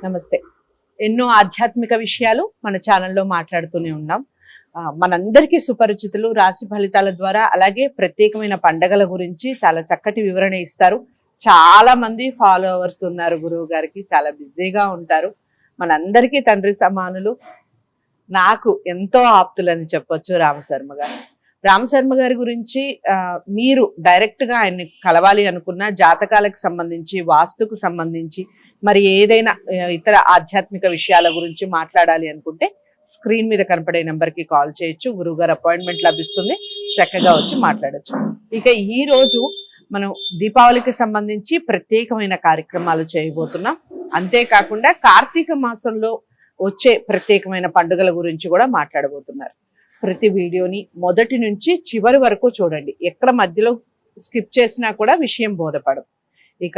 నమస్తే. ఎన్నో ఆధ్యాత్మిక విషయాలు మన ఛానల్లో మాట్లాడుతూనే ఉన్నాం. మనందరికీ సుపరిచితులు రాశి ఫలితాల ద్వారా, అలాగే ప్రత్యేకమైన పండగల గురించి చాలా చక్కటి వివరణ ఇస్తారు. చాలా మంది ఫాలోవర్స్ ఉన్నారు గురువు గారికి, చాలా బిజీగా ఉంటారు. మనందరికీ తండ్రి సమానులు, నాకు ఎంతో ఆప్తులని చెప్పొచ్చు రామశర్మ గారు. రామశర్మ గారి గురించి మీరు డైరెక్ట్ గా ఆయన్ని కలవాలి అనుకున్న, జాతకాలకు సంబంధించి, వాస్తుకు సంబంధించి, మరి ఏదైనా ఇతర ఆధ్యాత్మిక విషయాల గురించి మాట్లాడాలి అనుకుంటే స్క్రీన్ మీద కనపడే నెంబర్కి కాల్ చేయొచ్చు. గురువుగారు అపాయింట్మెంట్ లభిస్తుంది, చక్కగా వచ్చి మాట్లాడచ్చు. ఇక ఈ రోజు మనం దీపావళికి సంబంధించి ప్రత్యేకమైన కార్యక్రమాలు చేయబోతున్నాం. అంతేకాకుండా కార్తీక మాసంలో వచ్చే ప్రత్యేకమైన పండుగల గురించి కూడా మాట్లాడబోతున్నారు. ప్రతి వీడియోని మొదటి నుంచి చివరి వరకు చూడండి. ఎక్కడ మధ్యలో స్కిప్ చేసినా కూడా విషయం బోధపడదు. ఇక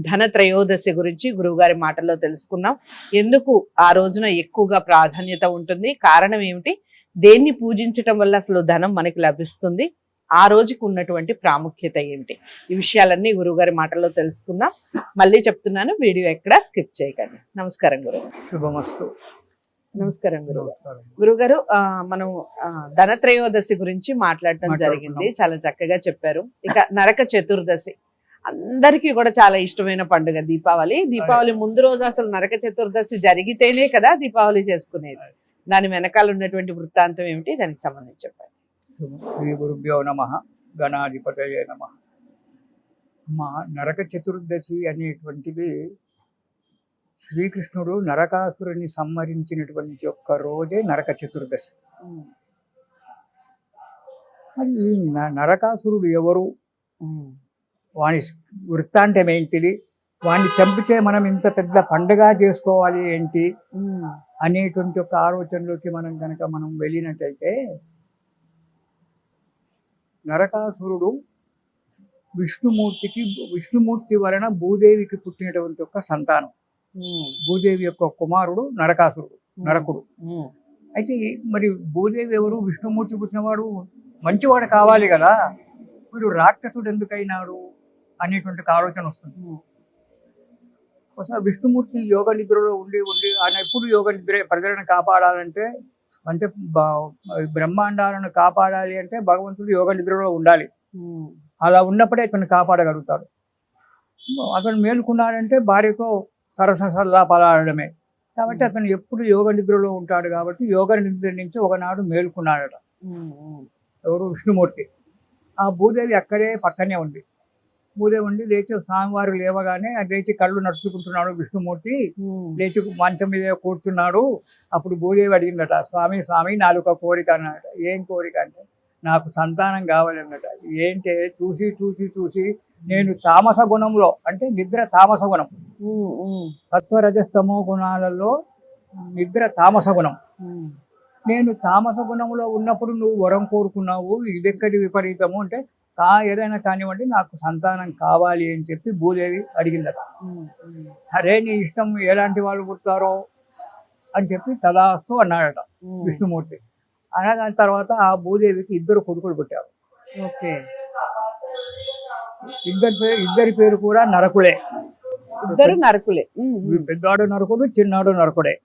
ధన త్రయోదశి గురించి గురువుగారి మాటల్లో తెలుసుకుందాం. ఎందుకు ఆ రోజున ఎక్కువగా ప్రాధాన్యత ఉంటుంది, కారణం ఏమిటి, దేన్ని పూజించటం వల్ల అసలు ధనం మనకి లభిస్తుంది, ఆ రోజుకు ఉన్నటువంటి ప్రాముఖ్యత ఏమిటి, ఈ విషయాలన్నీ గురువుగారి మాటల్లో తెలుసుకుందాం. మళ్ళీ చెప్తున్నాను, వీడియో ఎక్కడా స్కిప్ చేయకండి. నమస్కారం గురువు. శుభమస్తు. నమస్కారం గురుగారు. మనం ధనత్రయోదశి గురించి మాట్లాడటం జరిగింది, చాలా చక్కగా చెప్పారు. ఇక నరక చతుర్దశి అందరికీ కూడా చాలా ఇష్టమైన పండుగ దీపావళి. దీపావళి ముందు రోజు అసలు నరక చతుర్దశి జరిగితేనే కదా దీపావళి చేసుకునేది. దాని వెనకాల ఉన్నటువంటి వృత్తాంతం ఏమిటి, దానికి సంబంధించి చెప్పండి. శ్రీ గురుభ్యో నమః, గణాధిపతయే నమః. నరక చతుర్దశి అనేటువంటిది శ్రీకృష్ణుడు నరకాసురుని సంహరించినటువంటి ఒక్క రోజే నరక చతుర్దశి. మరి ఈ నరకాసురుడు ఎవరు, వాని వృత్తాంతం ఏంటిది, వాడిని చంపితే మనం ఇంత పెద్ద పండుగ చేసుకోవాలి ఏంటి అనేటువంటి ఒక ఆలోచనలోకి మనం వెళ్ళినట్టయితే, నరకాసురుడు విష్ణుమూర్తి వలన భూదేవికి పుట్టినటువంటి ఒక సంతానం. భూదేవి యొక్క కుమారుడు నరకాసురుడు, నరకుడు. అయితే మరి భూదేవి ఎవరు, విష్ణుమూర్తి పుట్టినవాడు మంచివాడు కావాలి కదా, వీడు రాక్షసుడు ఎందుకైనాడు అనేటువంటి ఆలోచన వస్తుంది. ఒకసారి విష్ణుమూర్తి యోగ నిద్రలో ఉండి ఆయన ఎప్పుడు యోగ నిద్ర ప్రజలను కాపాడాలంటే, అంటే బ్రహ్మాండాలను కాపాడాలి అంటే భగవంతుడు యోగ నిద్రలో ఉండాలి. అలా ఉన్నప్పుడే ఇతను కాపాడగలుగుతాడు. అతను మేలుకున్నాడంటే భార్యతో సరసల్లాపలాడమే. కాబట్టి అతను ఎప్పుడు యోగ నిద్రలో ఉంటాడు. కాబట్టి యోగ నిద్ర నుంచి ఒకనాడు మేలుకున్నాడట ఎవరు, విష్ణుమూర్తి. ఆ భూదేవి అక్కడే పక్కనే ఉంది. భూదేవి ఉండి లేచి, స్వామివారు లేవగానే లేచి కళ్ళు నడుచుకుంటున్నాడు విష్ణుమూర్తి, లేచి మంచం మీద కూర్చున్నాడు. అప్పుడు భూదేవి అడిగిందట, స్వామి స్వామి నాలుక కోరిక అన్నట. ఏం కోరిక అంటే, నాకు సంతానం కావాలన్నట. ఏంటే, చూసి చూసి చూసి నేను తామస గుణంలో, అంటే నిద్ర తామస గుణం, సత్వరజస్తమో గుణాలలో నిద్ర తామస గుణం. నేను తామస గుణంలో ఉన్నప్పుడు నువ్వు వరం కోరుకున్నావు, ఇదెక్కడి విపరీతము అంటే, ఏదైనా కానివ్వండి నాకు సంతానం కావాలి అని చెప్పి భూదేవి అడిగిందట. సరే నీ ఇష్టం, ఎలాంటి వాళ్ళు పుడతారో అని చెప్పి తదాస్తు అన్నాడట విష్ణుమూర్తి. అనగా తర్వాత ఆ భూదేవికి 2 కొడుకులు పుట్టారు. ఓకే. ఇద్దరి పేరు కూడా నరకులే. ఇద్దరు నరకులే. పెద్దవాడు నరకుడు, చిన్నాడు నరకుడే.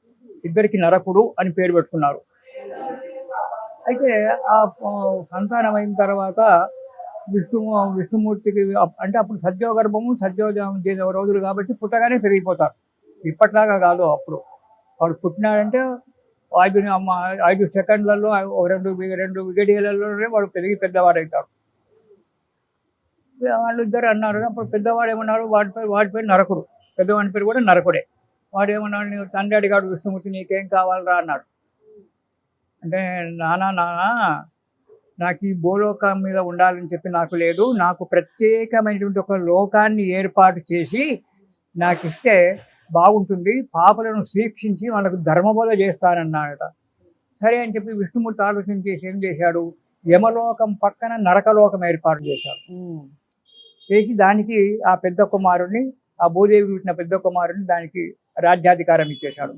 ఇద్దరికి నరకుడు అని పేరు పెట్టుకున్నారు. అయితే ఆ సంతానం అయిన తర్వాత విష్ణుమూర్తికి, అంటే అప్పుడు సద్యోగర్భము సద్యోజం రోజులు కాబట్టి పుట్టగానే పెరిగిపోతారు. ఇప్పట్లాగా కాదు. అప్పుడు వాడు పుట్టినాడంటే 5 సెకండ్లలో, 2 విగడియలలోనే వాడు పెరిగి పెద్దవాడవుతాడు. వాళ్ళు ఇద్దరు అన్నారు. అప్పుడు పెద్దవాడు ఏమన్నారు, వాడి పేరు నరకుడు, పెద్దవాడి పేరు కూడా నరకుడే. వాడు ఏమన్నాడు, నీవు తండ్రి అడిగాడు విష్ణుమూర్తి, నీకేం కావాలరా అన్నాడు. అంటే, నానా నాకు ఈ భూలోకం మీద ఉండాలని చెప్పి నాకు లేదు, నాకు ప్రత్యేకమైనటువంటి ఒక లోకాన్ని ఏర్పాటు చేసి నాకు ఇస్తే బాగుంటుంది, పాపలను శిక్షించి వాళ్ళకు ధర్మబోధ చేస్తానన్నాడట. సరే అని చెప్పి విష్ణుమూర్తి ఆలోచన చేసి ఏం చేశాడు, యమలోకం పక్కన నరకలోకం ఏర్పాటు చేశాడు. చేసి దానికి ఆ పెద్ద కుమారుడిని, ఆ భూదేవి పుట్టిన పెద్ద కుమారుడిని దానికి రాజ్యాధికారం ఇచ్చేశాడు.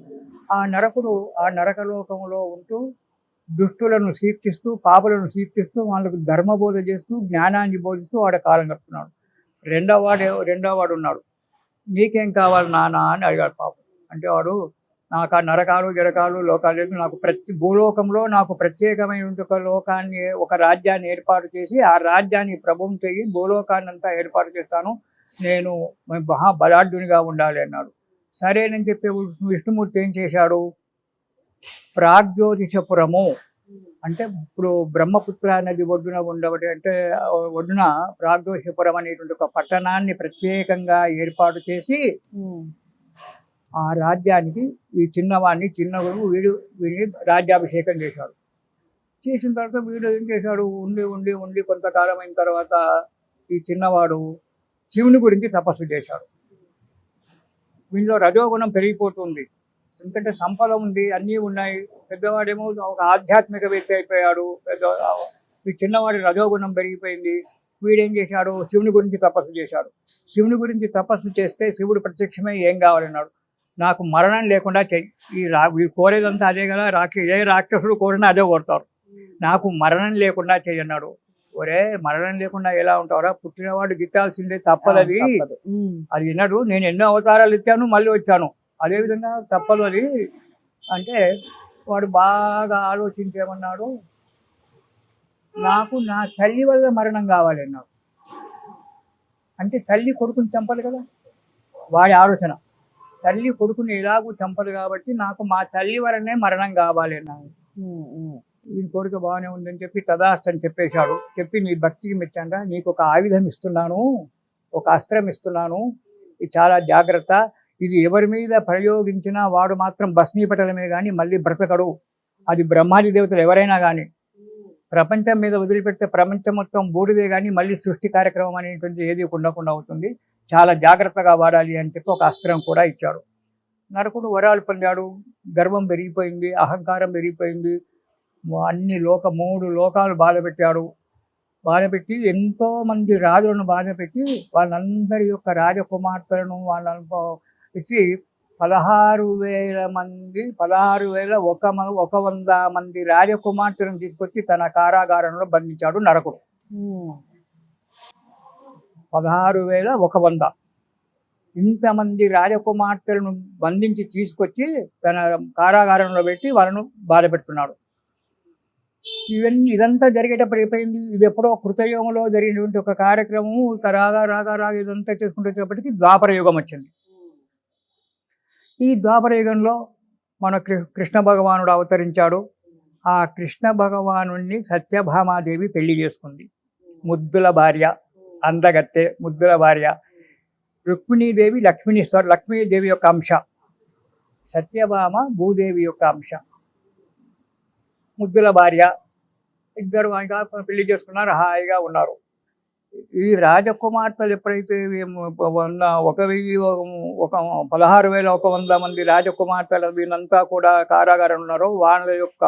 ఆ నరకుడు ఆ నరకలోకంలో ఉంటూ దుష్టులను శిక్షిస్తూ, పాపలను శిక్షిస్తూ, వాళ్ళకు ధర్మబోధ చేస్తూ, జ్ఞానాన్ని బోధిస్తూ వాడు కాలం గడుపుతున్నాడు. రెండో వాడు ఉన్నాడు. నీకేం కావాలి నాన్న అని అడిగాడు పాపం. అంటే వాడు నాకు ఆ నరకాలు గిరకాలు లోకాలు లేదు, నాకు భూలోకంలో నాకు ప్రత్యేకమైన ఒక లోకాన్ని, ఒక రాజ్యాన్ని ఏర్పాటు చేసి ఆ రాజ్యాన్ని ప్రభుత్వం చేయి, భూలోకాన్ని అంతా ఏర్పాటు చేస్తాను, నేను మహాబలాఢ్యునిగా ఉండాలి అన్నాడు. సరేనని చెప్పి విష్ణుమూర్తి ఏం చేశాడు, ప్రాగ్జ్యోతిషపురము అంటే ఇప్పుడు బ్రహ్మపుత్ర నది ఒడ్డున ఉండబడి అంటే ఒడ్డున ప్రాగ్జ్యోతిషపురం అనేటువంటి ఒక పట్టణాన్ని ప్రత్యేకంగా ఏర్పాటు చేసి ఆ రాజ్యానికి ఈ చిన్నవాడిని వీడిని రాజ్యాభిషేకం చేశాడు. చేసిన తర్వాత వీడు ఏం చేశాడు, ఉండి ఉండి ఉండి కొంతకాలం అయిన తర్వాత ఈ చిన్నవాడు శివుని గురించి తపస్సు చేశాడు. వీళ్ళలో రజోగుణం పెరిగిపోతుంది, ఎందుకంటే సంపద ఉంది, అన్నీ ఉన్నాయి. పెద్దవాడేమో ఒక ఆధ్యాత్మికవేత్త అయిపోయాడు, ఈ చిన్నవాడి రజోగుణం పెరిగిపోయింది. వీడేం చేశాడు, శివుని గురించి తపస్సు చేశాడు. శివుని గురించి తపస్సు చేస్తే శివుడు ప్రత్యక్షమై ఏం కావాలన్నాడు, నాకు మరణం లేకుండా చెయ్యి, వీడు కోరేదంతా అదే కదా, ఏ రాక్షసుడు కోరినా అదే కోరుతారు, నాకు మరణం లేకుండా చెయ్యి అన్నాడు. ఒరే మరణం లేకుండా ఎలా ఉంటావురా, పుట్టినవాడు గిట్టాల్సిందే, తప్పదది, అది విన్నాడు. నేను ఎన్నో అవతారాలు ఎత్తాను, మళ్ళీ వచ్చాను, అదేవిధంగా తప్పదు అది అంటే వాడు బాగా ఆలోచించేమన్నాడు, నాకు నా తల్లి వల్ల మరణం కావాలి అన్నాడు. అంటే తల్లి కొడుకుని చంపాలి కదా, వాడి ఆలోచన. తల్లి కొడుకుని ఎలాగూ చంపదు కాబట్టి నాకు మా తల్లి వలనే మరణం కావాలి అన్నాడు. వీని కోరిక బాగానే ఉందని చెప్పి తదాస్తని చెప్పేశాడు. చెప్పి నీ భక్తికి మెచ్చంగా నీకు ఒక ఆయుధం ఇస్తున్నాను, ఒక అస్త్రం ఇస్తున్నాను, ఇది చాలా జాగ్రత్త, ఇది ఎవరి మీద ప్రయోగించినా వాడు మాత్రం భస్మీపటలమే కానీ మళ్ళీ బ్రతకడు, అది బ్రహ్మాది దేవతలు ఎవరైనా కానీ ప్రపంచం మీద వదిలిపెడితే ప్రపంచం మొత్తం బూడిదే కానీ మళ్ళీ సృష్టి కార్యక్రమం అనేటువంటి ఏది ఉండకుండా అవుతుంది, చాలా జాగ్రత్తగా వాడాలి అని చెప్పి ఒక అస్త్రం కూడా ఇచ్చాడు. నరకుడు వరాలు పొందాడు, గర్వం పెరిగిపోయింది, అహంకారం పెరిగిపోయింది, అన్ని 3 లోకాలు బాధపెట్టాడు. బాధపెట్టి ఎంతోమంది రాజులను బాధపెట్టి వాళ్ళందరి యొక్క రాజకుమార్తెలను వాళ్ళను ఇచ్చి 16,000 మంది 16,100 మంది రాజకుమార్తెలను తీసుకొచ్చి తన కారాగారంలో బంధించాడు నరకుడు. 16,100 ఇంతమంది రాజకుమార్తెలను బంధించి తీసుకొచ్చి తన కారాగారంలో పెట్టి వాళ్ళను బాధపెడుతున్నాడు. ఇదంతా జరిగేటప్పుడు అయిపోయింది. ఇది ఎప్పుడో కృతయుగంలో జరిగినటువంటి ఒక కార్యక్రమము. రాగా ఇదంతా చేసుకుంటేటప్పటికి ద్వాపర యుగం వచ్చింది. ఈ ద్వాపర యుగంలో మన కృష్ణ భగవానుడు అవతరించాడు. ఆ కృష్ణ భగవానుడిని సత్యభామాదేవి పెళ్లి చేసుకుంది. ముద్దుల భార్య, అందగత్తె, ముద్దుల భార్య. రుక్మిణీదేవి లక్ష్మీదేవి యొక్క అంశ, సత్యభామ భూదేవి యొక్క అంశ. ముద్దుల భార్య ఇద్దరు పెళ్లి చేసుకున్నారు, హాయిగా ఉన్నారు. ఈ రాజకుమార్తెలు ఎప్పుడైతే 16,100 మంది రాజకుమార్తెలు వీళ్ళంతా కూడా కారాగారం ఉన్నారో వాళ్ళ యొక్క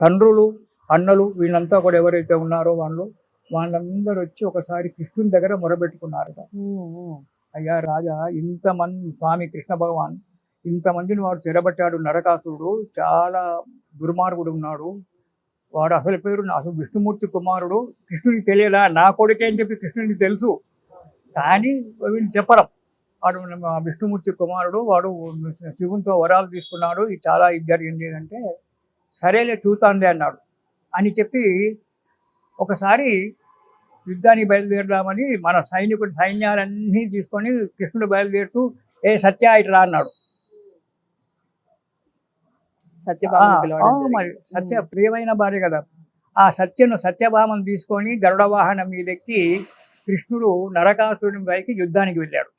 తండ్రులు, అన్నలు వీళ్ళంతా కూడా ఎవరైతే ఉన్నారో వాళ్ళందరూ వచ్చి ఒకసారి కృష్ణుని దగ్గర మొరబెట్టుకున్నారు. అయ్యా రాజా, ఇంతమంది స్వామి కృష్ణ భగవాన్ ఇంతమందిని వాడు చెరబట్టాడు, నరకాసురుడు చాలా దుర్మార్గుడు ఉన్నాడు, వాడు అసలు విష్ణుమూర్తి కుమారుడు, కృష్ణుడికి తెలియదా, నా కొడుకే అని చెప్పి కృష్ణుడికి తెలుసు కానీ వీళ్ళు చెప్పడం, వాడు విష్ణుమూర్తి కుమారుడు, వాడు శివునితో వరాలు తీసుకున్నాడు, ఇది చాలా ఇది జరిగింది అంటే సరేలే చూస్తాందే అన్నాడు అని చెప్పి ఒకసారి యుద్ధానికి బయలుదేరదామని మన సైన్యాలన్నీ తీసుకొని కృష్ణుడు బయలుదేరుతూ సత్య ఇట్లా అన్నాడు. మరి సత్య ప్రియమైన భార్య కదా, ఆ సత్యభామను తీసుకొని గరుడ వాహనం మీదెక్కి కృష్ణుడు నరకాసురుడి పైకి యుద్ధానికి వెళ్ళాడు.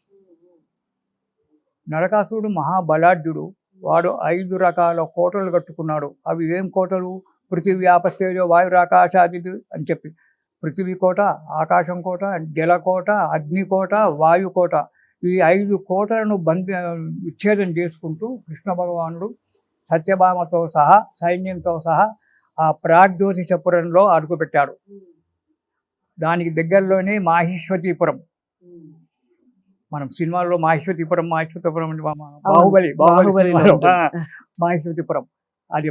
నరకాసురుడు మహాబలాఢ్యుడు, వాడు 5 రకాల కోటలు కట్టుకున్నాడు. అవి ఏం కోటలు? పృథివీ, ఆపస్తేజో, వాయురాకాశాది అని చెప్పి పృథివీ కోట, ఆకాశం కోట, జలకోట, అగ్నికోట, వాయుకోట, ఈ 5 కోటలను విచ్ఛేదం చేసుకుంటూ కృష్ణ భగవానుడు సత్యభామతో సహా సైన్యంతో సహా ఆ ప్రాగ్జ్యోతిషపురంలో అడుగుపెట్టాడు. దానికి దగ్గరలోనే మాహిష్వతీపురం, మనం సినిమాల్లో మాహిష్వతీపురం బాహుబలి మాహిష్వతీపురం, అది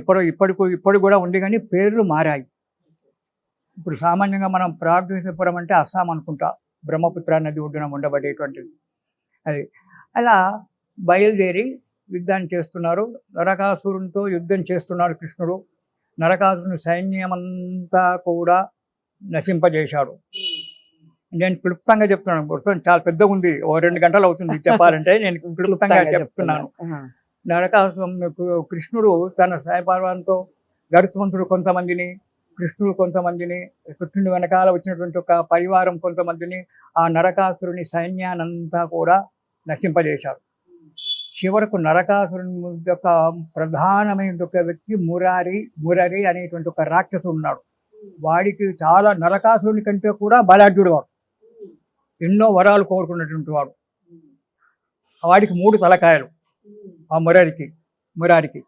ఇప్పుడు కూడా ఉంది కానీ పేర్లు మారాయి. ఇప్పుడు సామాన్యంగా మనం ప్రాగ్జ్యోతిషపురం అంటే అస్సాం అనుకుంటా, బ్రహ్మపుత్ర నది ఒడ్డున ఉండబడేటువంటిది. అది అలా బయలుదేరి యుద్ధాన్ని చేస్తున్నారు. నరకాసురునితో యుద్ధం చేస్తున్నాడు కృష్ణుడు. నరకాసురుని సైన్యమంతా కూడా నశింపజేశాడు. నేను క్లుప్తంగా చెప్తున్నాను, మొత్తం చాలా పెద్దగా ఉంది, ఓ 2 గంటలు అవుతుంది చెప్పాలంటే, నేను క్లుప్తంగా చెప్తున్నాను. కృష్ణుడు తన సాయపార్వంతో గరుత్మంతుడు కొంతమందిని, కృష్ణుడు కొంతమందిని, కృష్ణుడి వెనకాల వచ్చినటువంటి ఒక పరివారం కొంతమందిని, ఆ నరకాసురుని సైన్యానంతా కూడా నశింపజేశారు. చివరకు నరకాసురుని యొక్క ప్రధానమైన ఒక వ్యక్తి మురరి అనేటువంటి ఒక రాక్షసుడు ఉన్నాడు. వాడికి చాలా, నరకాసురుని కంటే కూడా బలాఢ్యుడు వాడు, ఎన్నో వరాలు కోరుకున్నటువంటి వాడు. వాడికి 3 తలకాయలు ఆ మురారికి.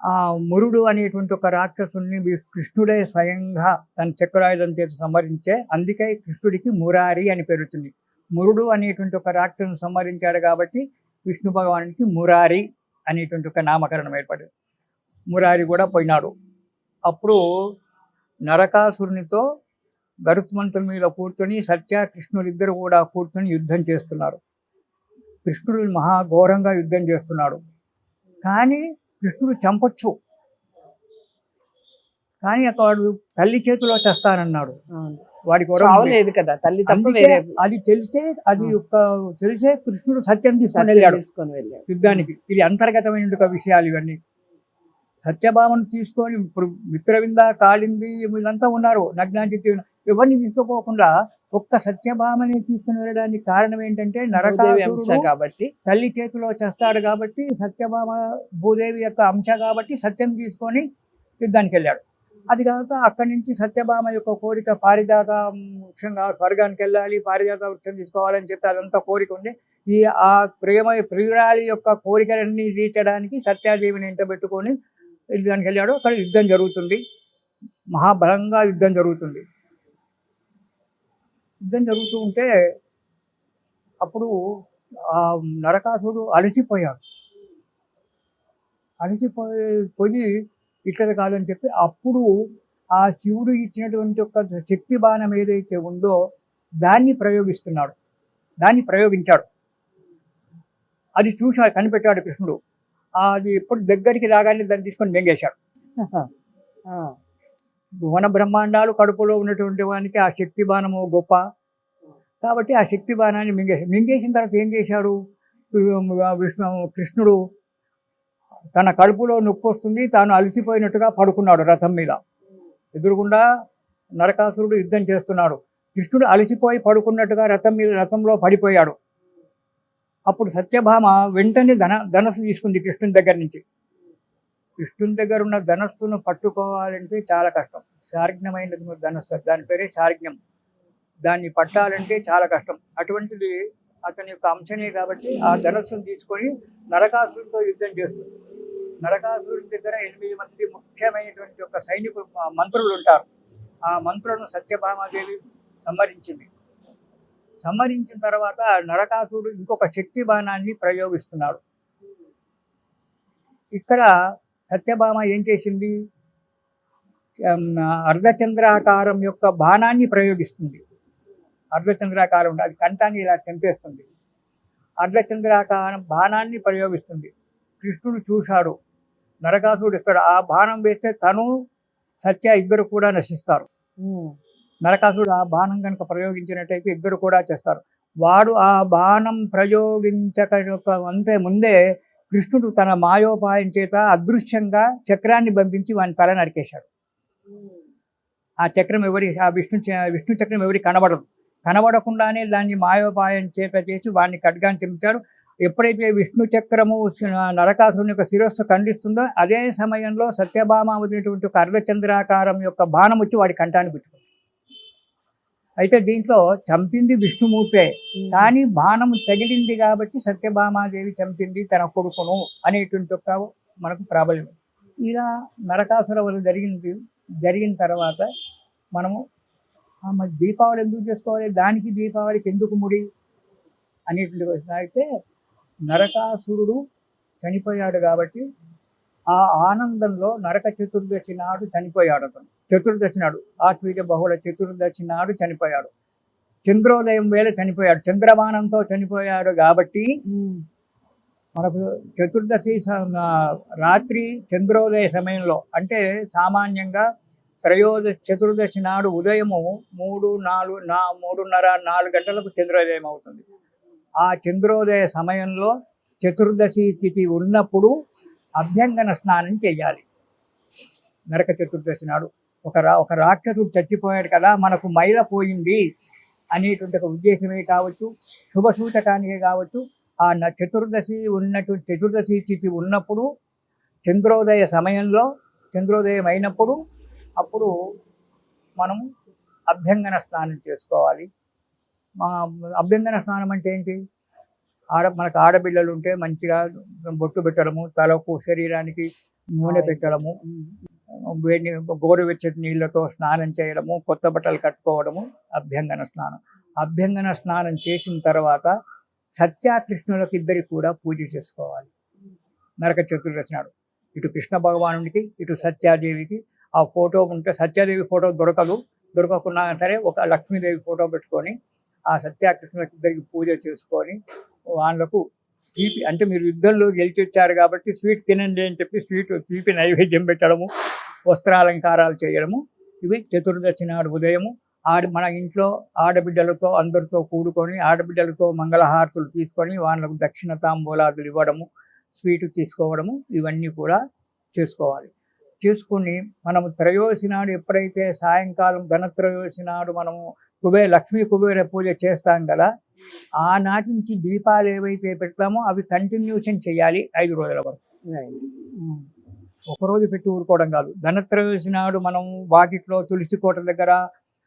ఆ మురుడు అనేటువంటి ఒక రాక్షసుని కృష్ణుడే స్వయంగా తన చక్రాయుధం చేసి సంహరించే, అందుకే కృష్ణుడికి మురారి అని పేరు వచ్చింది. మురుడు అనేటువంటి ఒక రాక్షసుని సంహరించాడు కాబట్టి విష్ణు భగవానుడికి మురారి అనేటువంటి ఒక నామకరణం ఏర్పడింది. మురారి కూడా పోయినాడు. అప్పుడు నరకాసురునితో గరుత్మంతుని మీద కూర్చొని కృష్ణుడు ఇద్దరు కూడా కూర్చొని యుద్ధం చేస్తున్నారు. కృష్ణుడు మహాఘోరంగా యుద్ధం చేస్తున్నాడు. కానీ కృష్ణుడు చంపొచ్చు, కానీ వాడు తల్లి చేతిలో చేస్తానన్నాడు. వాడికి లేదు కదా, తల్లి అది తెలిసే కృష్ణుడు సత్యం తీసుకొని వెళ్ళాడు యుద్ధానికి. ఇది అంతర్గతమైన విషయాలు ఇవన్నీ. సత్యభామను తీసుకొని ఇప్పుడు మిత్రవింద, కాళింది వీళ్ళంతా ఉన్నారు, నగ్నాంతి ఎవరిని తీసుకోపోకుండా ఒక్క సత్యభామని తీసుకుని వెళ్ళడానికి కారణం ఏంటంటే నరకాసురుడు కాబట్టి తల్లి చేతిలో చేస్తాడు కాబట్టి, సత్యభామ భూదేవి యొక్క అంశ కాబట్టి సత్యం తీసుకొని యుద్ధానికి వెళ్ళాడు. అది కాక అక్కడి నుంచి సత్యభామ యొక్క కోరిక పారిజాత వృక్షంగా స్వర్గానికి వెళ్ళాలి, పారిజాత వృక్షం తీసుకోవాలని చెప్పి అదంతా కోరిక ఉంది. ఆ ప్రియురాలి యొక్క కోరికలన్నీ తీర్చడానికి సత్యాదేవిని ఇంట పెట్టుకొని యుద్ధానికి వెళ్ళాడు. అక్కడ యుద్ధం జరుగుతుంది, మహాబలంగా యుద్ధం జరుగుతుంది. యుద్ధం జరుగుతూ ఉంటే అప్పుడు ఆ నరకాసుడు అలసిపోయాడు. పోయి ఇట్లా కాదని చెప్పి అప్పుడు ఆ శివుడు ఇచ్చినటువంటి ఒక శక్తి బాణం ఏదైతే ఉందో దాన్ని ప్రయోగించాడు. అది చూశాడు, కనిపెట్టాడు కృష్ణుడు. అది ఎప్పుడు దగ్గరికి రాగానే దాన్ని తీసుకొని మింగేశాడు. భువన బ్రహ్మాండాలు కడుపులో ఉన్నటువంటి వానికి ఆ శక్తి బాణము గొప్ప కాబట్టి ఆ శక్తి బాణాన్ని మింగేసిన తర్వాత ఏం చేశాడు కృష్ణుడు? తన కడుపులో నొప్పి వస్తుంది, తాను అలసిపోయినట్టుగా పడుకున్నాడు రథం మీద. ఎదురుగుండా నరకాసురుడు యుద్ధం చేస్తున్నాడు. కృష్ణుడు అలసిపోయి పడుకున్నట్టుగా రథంలో పడిపోయాడు. అప్పుడు సత్యభామ వెంటనే ధనస్సు తీసుకుంది కృష్ణుని దగ్గర నుంచి. కృష్ణుని దగ్గర ఉన్న ధనస్సును పట్టుకోవాలంటే చాలా కష్టం. శార్జ్ఞమైనది ధనస్సు, దాని పేరే శార్జ్ఞం. దాన్ని పట్టాలంటే చాలా కష్టం. అటువంటిది అతని యొక్క అంశనే కాబట్టి ఆ ధనస్సును తీసుకొని నరకాసురుడితో యుద్ధం చేస్తుంది. నరకాసురుడి దగ్గర 8 మంది ముఖ్యమైనటువంటి ఒక సైనికులు, మంత్రులు ఉంటారు. ఆ మంత్రులను సత్యభామాదేవి సంహరించిన తర్వాత నరకాసురుడు ఇంకొక శక్తి బాణాన్ని ప్రయోగిస్తున్నాడు. ఇక్కడ సత్యభామ ఏం చేసింది? అర్ధచంద్రాకారం యొక్క బాణాన్ని ప్రయోగిస్తుంది. అర్ధచంద్రాకారం అది కంఠాన్ని ఇలా తెంపేస్తుంది. అర్ధచంద్రాకారం బాణాన్ని ప్రయోగిస్తుంది. కృష్ణుడు చూశాడు, నరకాసురుడు ఇస్తాడు. ఆ బాణం వేస్తే తను సత్య ఇద్దరు కూడా నశిస్తారు. నరకాసురుడు ఆ బాణం కనుక ప్రయోగించినట్టయితే ఇద్దరు కూడా చేస్తారు. వాడు ఆ బాణం ప్రయోగించక ముందే కృష్ణుడు తన మాయోపాయం చేత అదృశ్యంగా చక్రాన్ని పంపించి వాని తల నరికేశాడు. ఆ చక్రం విష్ణు చక్రం ఎవరికి కనబడకుండానే దాన్ని మాయోపాయం చేత చేసి వాడిని ఖడ్గాన్ని తెంపాడు. ఎప్పుడైతే విష్ణు చక్రము నరకాసురుని యొక్క శిరస్సు ఖండిస్తుందో అదే సమయంలో సత్యభామ వదిలినటువంటి ఒక అర్ధచంద్రాకారం యొక్క బాణం వచ్చి వాడి కంఠాన్ని పుచ్చుకుంది. అయితే దీంట్లో చంపింది విష్ణుమూర్తే, కానీ బాణం తగిలింది కాబట్టి సత్యభామాదేవి చంపింది తన కొడుకును అనేటువంటి ఒక మనకు ప్రాబల్యం. ఇలా నరకాసుర వల్ల జరిగిన తర్వాత మనము మరి దీపావళి ఎందుకు చేసుకోవాలి, దానికి దీపావళికి ఎందుకు ముడి అనేటువంటి క్వశ్చన్ అయితే, నరకాసురుడు చనిపోయాడు కాబట్టి ఆ ఆనందంలో నరక చతుర్దశి నాడు చనిపోయాడు. అతను చతుర్దశి నాడు, ఆశ్వీజ బహుళ చతుర్దశి నాడు చనిపోయాడు. చంద్రోదయం వేళ చనిపోయాడు, చంద్రబాణంతో చనిపోయాడు కాబట్టి మనకు చతుర్దశి రాత్రి చంద్రోదయ సమయంలో, అంటే సామాన్యంగా చతుర్దశి నాడు ఉదయము 3:30-4 గంటలకు చంద్రోదయం అవుతుంది. ఆ చంద్రోదయ సమయంలో చతుర్దశి తిథి ఉన్నప్పుడు అభ్యంగన స్నానం చేయాలి. నరక చతుర్దశి నాడు ఒక రాక్షసుడు చచ్చిపోయాడు కదా, మనకు మైల పోయింది అనేటువంటి ఒక ఉద్దేశమే కావచ్చు, శుభసూచకానికే కావచ్చు. ఆ చతుర్దశి తిథి ఉన్నప్పుడు చంద్రోదయ సమయంలో, చంద్రోదయం అయినప్పుడు అప్పుడు మనం అభ్యంగన స్నానం చేసుకోవాలి. అభ్యంగన స్నానం అంటే ఏంటి? మనకు ఆడపిల్లలు ఉంటే మంచిగా బొట్టు పెట్టడము, తలకు శరీరానికి నూనె పెట్టడము, గోరువెచ్చటి నీళ్ళతో స్నానం చేయడము, కొత్త బట్టలు కట్టుకోవడము అభ్యంగన స్నానం. అభ్యంగన స్నానం చేసిన తర్వాత సత్యకృష్ణులకు ఇద్దరికి కూడా పూజ చేసుకోవాలి. నరక చతుర్దశి నాడు ఇటు కృష్ణ భగవానుడికి, ఇటు సత్యాదేవికి. ఆ ఫోటో ఉంటే సత్యాదేవి ఫోటో దొరకకున్నా సరే ఒక లక్ష్మీదేవి ఫోటో పెట్టుకొని ఆ సత్యకృష్ణులకు ఇద్దరికి పూజ చేసుకొని వాళ్ళకు తీపి, అంటే మీరు యుద్ధంలో గెలిచి వచ్చారు కాబట్టి స్వీట్ తినండి అని చెప్పి తీపి నైవేద్యం పెట్టడము, వస్త్రాలంకారాలు చేయడము. ఇవి చతుర్దశి నాడు ఉదయము మన ఇంట్లో ఆడబిడ్డలతో అందరితో కూడుకొని ఆడబిడ్డలతో మంగళహారతులు తీసుకొని వాళ్ళకు దక్షిణ తాంబూలాదులు ఇవ్వడము, స్వీటు తీసుకోవడము, ఇవన్నీ కూడా చేసుకోవాలి. చేసుకుని మనము త్రయోదశి నాడు ఎప్పుడైతే సాయంకాలం ధనత్రయోదశి నాడు మనము లక్ష్మీ కుబేర పూజ చేస్తాం కదా, ఆనాటి నుంచి దీపాలు ఏవైతే పెడతామో అవి కంటిన్యూషన్ చేయాలి 5 రోజుల వరకు. ఒకరోజు పెట్టి ఊరుకోవడం కాదు. ధనత్రయోదశి నాడు మనం వాకిట్లో తులసి కోట దగ్గర,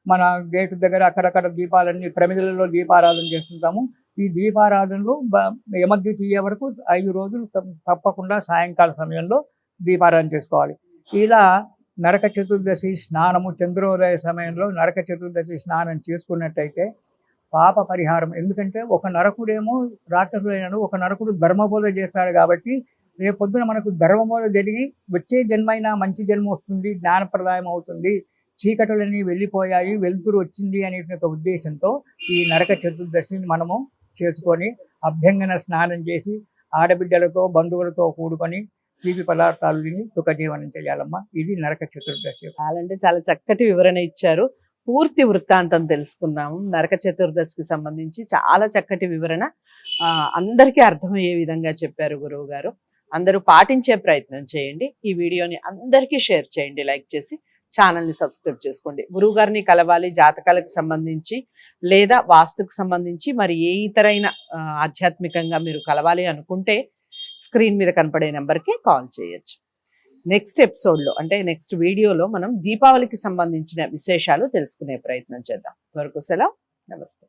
మన గేటు దగ్గర అక్కడక్కడ దీపాలన్నీ ప్రమిదలలో దీపారాధన చేస్తుంటాము. ఈ దీపారాధనలు యమద్వితీయ వరకు 5 రోజులు తప్పకుండా సాయంకాల సమయంలో దీపారాధన చేసుకోవాలి. ఇలా నరక చతుర్దశి స్నానము, చంద్రోదయ సమయంలో నరక చతుర్దశి స్నానం చేసుకున్నట్టయితే పాప పరిహారం. ఎందుకంటే ఒక నరకుడేమో రాక్షసుడైనడు, ఒక నరకుడు ధర్మబోధ చేస్తాడు కాబట్టి రేపొద్దున మనకు ధర్మబోధ జరిగి వచ్చే జన్మైనా మంచి జన్మ వస్తుంది, జ్ఞానప్రదాయం అవుతుంది, చీకటులన్నీ వెళ్ళిపోయాయి, వెలుతురు వచ్చింది అనే ఒక ఉద్దేశంతో ఈ నరక చతుర్దశిని మనము చేసుకొని అభ్యంగన స్నానం చేసి ఆడబిడ్డలతో బంధువులతో కూడుకొని తీపి పదార్థాలు తిని సుఖజీవనం చేయాలమ్మా. ఇది నరక చతుర్దశి. చాలా చక్కటి వివరణ ఇచ్చారు. పూర్తి వృత్తాంతం తెలుసుకున్నాము. నరక చతుర్దశికి సంబంధించి చాలా చక్కటి వివరణ అందరికీ అర్థమయ్యే విధంగా చెప్పారు గురువు గారు. అందరూ పాటించే ప్రయత్నం చేయండి. ఈ వీడియోని అందరికీ షేర్ చేయండి, లైక్ చేసి ఛానల్ని సబ్స్క్రైబ్ చేసుకోండి. గురువు గారిని కలవాలి, జాతకాలకు సంబంధించి లేదా వాస్తుకు సంబంధించి మరి ఏ ఇతరైన ఆధ్యాత్మికంగా మీరు కలవాలి అనుకుంటే స్క్రీన్ మీద కనపడే నెంబర్కి కాల్ చేయొచ్చు. నెక్స్ట్ ఎపిసోడ్లో, అంటే నెక్స్ట్ వీడియోలో మనం దీపావళికి సంబంధించిన విశేషాలు తెలుసుకునే ప్రయత్నం చేద్దాం. త్వరకు సెలవు. నమస్తే.